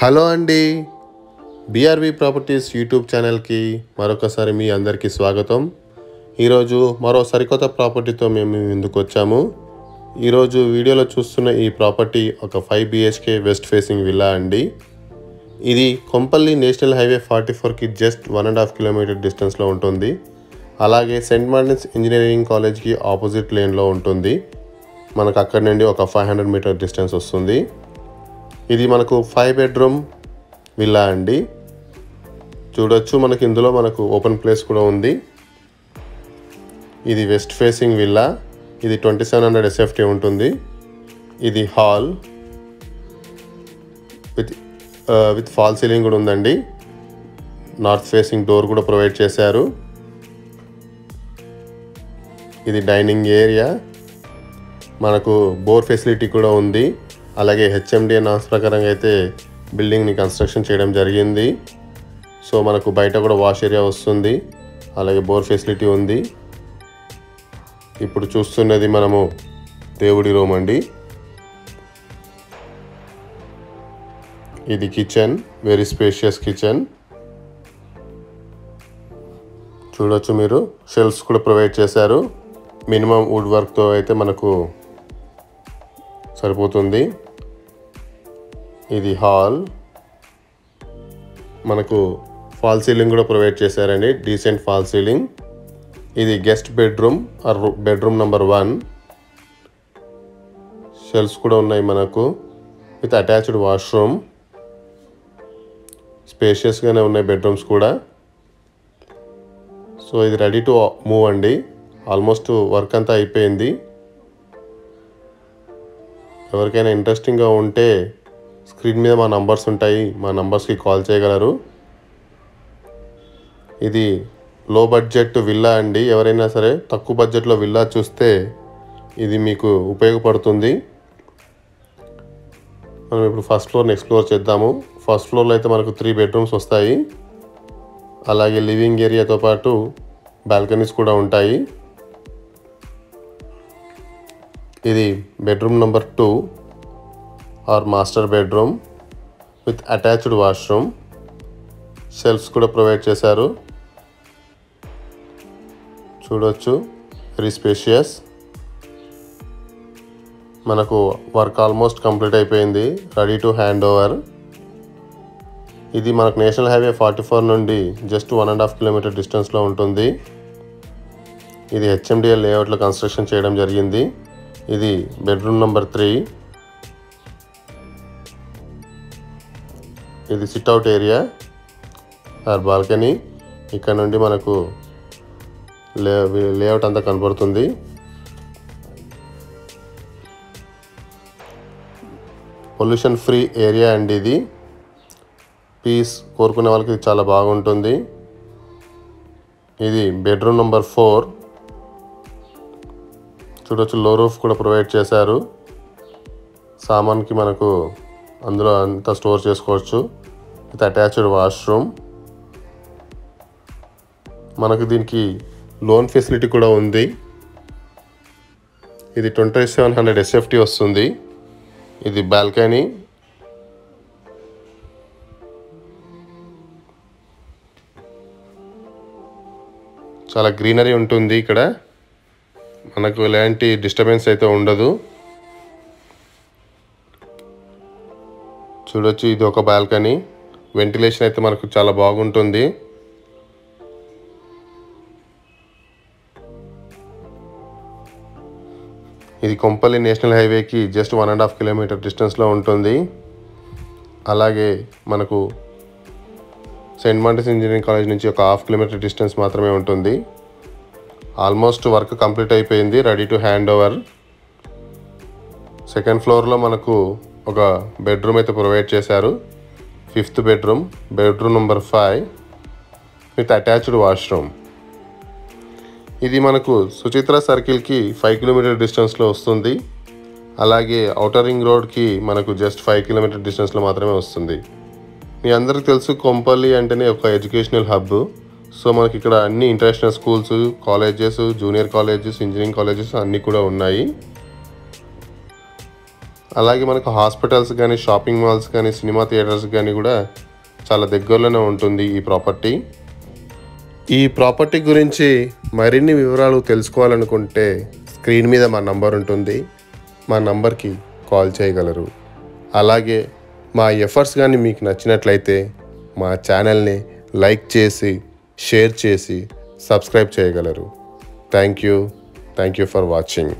Hello అండి, BR-V properties YouTube ఛానల్కి మరొకసారి మీ అందరికీ స్వాగతం. ఈరోజు మరో సరికొత్త ప్రాపర్టీతో మేము ముందుకు వచ్చాము. ఈరోజు వీడియోలో చూస్తున్న ఈ ప్రాపర్టీ ఒక 5 BHK వెస్ట్ ఫేసింగ్ విల్లా అండి. ఇది కొంపల్లి నేషనల్ హైవే 44కి జస్ట్ 1.5 కిలోమీటర్ డిస్టెన్స్లో ఉంటుంది. అలాగే సెయింట్ మార్టిన్స్ ఇంజనీరింగ్ కాలేజ్కి ఆపోజిట్ లేన్లో ఉంటుంది. మనకు అక్కడి నుండి ఒక 500 మీటర్ డిస్టెన్స్ వస్తుంది. ఇది మనకు 5 బెడ్రూమ్ విల్లా అండి. చూడొచ్చు, మనకి ఇందులో మనకు ఓపెన్ ప్లేస్ కూడా ఉంది. ఇది వెస్ట్ ఫేసింగ్ విల్లా. ఇది 2700 SFT ఉంటుంది. ఇది హాల్ విత్ ఫాల్ సీలింగ్ కూడా ఉందండి. నార్త్ ఫేసింగ్ డోర్ కూడా ప్రొవైడ్ చేశారు. ఇది డైనింగ్ ఏరియా. మనకు బోర్ ఫెసిలిటీ కూడా ఉంది. అలాగే HMDA నామ్స్ ప్రకారంగా అయితే బిల్డింగ్ని కన్స్ట్రక్షన్ చేయడం జరిగింది. సో మనకు బయట కూడా వాష్ ఏరియా వస్తుంది. అలాగే బోర్ ఫెసిలిటీ ఉంది. ఇప్పుడు చూస్తున్నది మనము దేవుడి రూమ్ అండి. ఇది కిచెన్, వెరీ స్పేషియస్ కిచెన్. చూడొచ్చు మీరు, షెల్ఫ్స్ కూడా ప్రొవైడ్ చేశారు. మినిమం వుడ్ వర్క్తో అయితే మనకు సరిపోతుంది. ఇది హాల్. మనకు ఫాల్ సీలింగ్ కూడా ప్రొవైడ్ చేశారండి, డీసెంట్ ఫాల్ సీలింగ్. ఇది guest bedroom are bedroom number 1. Shelves కూడా ఉన్నాయి మనకు విత్ అటాచ్డ్ వాష్రూమ్. స్పేషియస్గానే ఉన్నాయి బెడ్రూమ్స్ కూడా. సో ఇది రెడీ టు మూవ్ అండి. ఆల్మోస్ట్ వర్క్ అంతా అయిపోయింది. ఎవరికైనా ఇంట్రెస్టింగ్గా ఉంటే స్క్రీన్ మీద మా నంబర్స్ ఉంటాయి, మా నంబర్స్కి కాల్ చేయగలరు. ఇది లో బడ్జెట్ విల్లా అండి. ఎవరైనా సరే తక్కువ బడ్జెట్లో విల్లా చూస్తే ఇది మీకు ఉపయోగపడుతుంది. మనం ఇప్పుడు ఫస్ట్ ఫ్లోర్ని ఎక్స్ప్లోర్ చేద్దాము. ఫస్ట్ ఫ్లోర్లో అయితే మనకు 3 బెడ్రూమ్స్ వస్తాయి. అలాగే లివింగ్ ఏరియాతో పాటు బాల్కనీస్ కూడా ఉంటాయి. ఇది bedroom number 2 or master bedroom with attached washroom. Shelves కూడా ప్రొవైడ్ చేశారు. చూడొచ్చు, వెరీ స్పేషియస్. మనకు వర్క్ ఆల్మోస్ట్ కంప్లీట్ అయిపోయింది, రెడీ టు హ్యాండ్ ఓవర్. ఇది మనకు నేషనల్ హైవే 44 నుండి జస్ట్ 1.5 కిలోమీటర్ డిస్టెన్స్లో ఉంటుంది. ఇది HMDA లేఅవుట్లో కన్స్ట్రక్షన్ చేయడం జరిగింది. ఇది బెడ్రూమ్ నెంబర్ 3. ఇది సిట్అవుట్ ఏరియా ఆర్ బాల్కనీ. ఇక్కడ నుండి మనకు లేఅవుట్ అంతా కనబడుతుంది. పొల్యూషన్ ఫ్రీ ఏరియా అండి. ఇది పీస్ కోరుకునే వాళ్ళకి చాలా బాగుంటుంది. ఇది బెడ్రూమ్ నెంబర్ 4. చూడొచ్చు, లో రూఫ్ కూడా ప్రొవైడ్ చేశారు. సామాన్కి మనకు అందులో అంతా స్టోర్ చేసుకోవచ్చు విత్ అటాచ్డ్ వాష్రూమ్. మనకు దీనికి లోన్ ఫెసిలిటీ కూడా ఉంది. ఇది 2700 SFT వస్తుంది. ఇది బాల్కనీ. చాలా గ్రీనరీ ఉంటుంది ఇక్కడ. మనకు ఎలాంటి డిస్టర్బెన్స్ అయితే ఉండదు. చూడొచ్చు, ఇది ఒక బాల్కనీ. వెంటిలేషన్ అయితే మనకు చాలా బాగుంటుంది. ఇది కొంపల్లి నేషనల్ హైవేకి జస్ట్ 1.5 కిలోమీటర్ డిస్టెన్స్లో ఉంటుంది. అలాగే మనకు సెయింట్ మార్టిన్స్ ఇంజనీరింగ్ కాలేజ్ నుంచి ఒక 1/2 కిలోమీటర్ డిస్టెన్స్ మాత్రమే ఉంటుంది. ఆల్మోస్ట్ వర్క్ కంప్లీట్ అయిపోయింది, ready to hand over. Second ఫ్లోర్లో మనకు ఒక బెడ్రూమ్ అయితే ప్రొవైడ్ చేశారు. 5th bedroom, bedroom number 5 with attached washroom. ఇది మనకు సుచిత్ర సర్కిల్కి 5 కిలోమీటర్ డిస్టెన్స్లో వస్తుంది. అలాగే ఔటర్ రింగ్ రోడ్కి మనకు జస్ట్ 5 కిలోమీటర్ డిస్టెన్స్లో మాత్రమే వస్తుంది. మీ అందరికీ తెలుసు, కొంపల్లి అంటేనే ఒక ఎడ్యుకేషనల్ హబ్. సో మనకి ఇక్కడ అన్ని international schools, colleges, junior colleges, engineering colleges అన్నీ కూడా ఉన్నాయి. అలాగే మనకు హాస్పిటల్స్ కానీ, షాపింగ్ మాల్స్ కానీ, సినిమా థియేటర్స్ కానీ కూడా చాలా దగ్గరలోనే ఉంటుంది ఈ ప్రాపర్టీ. ఈ ప్రాపర్టీ గురించి మరిన్ని వివరాలు తెలుసుకోవాలనుకుంటే స్క్రీన్ మీద మా నంబర్ ఉంటుంది. మా నంబర్కి కాల్ చేయగలరు. అలాగే మా ఎఫర్ట్స్ కానీ మీకు నచ్చినట్లయితే మా ఛానల్ని లైక్ చేసి, షేర్ చేసి, సబ్స్క్రైబ్ చేయగలరు. Thank you for watching.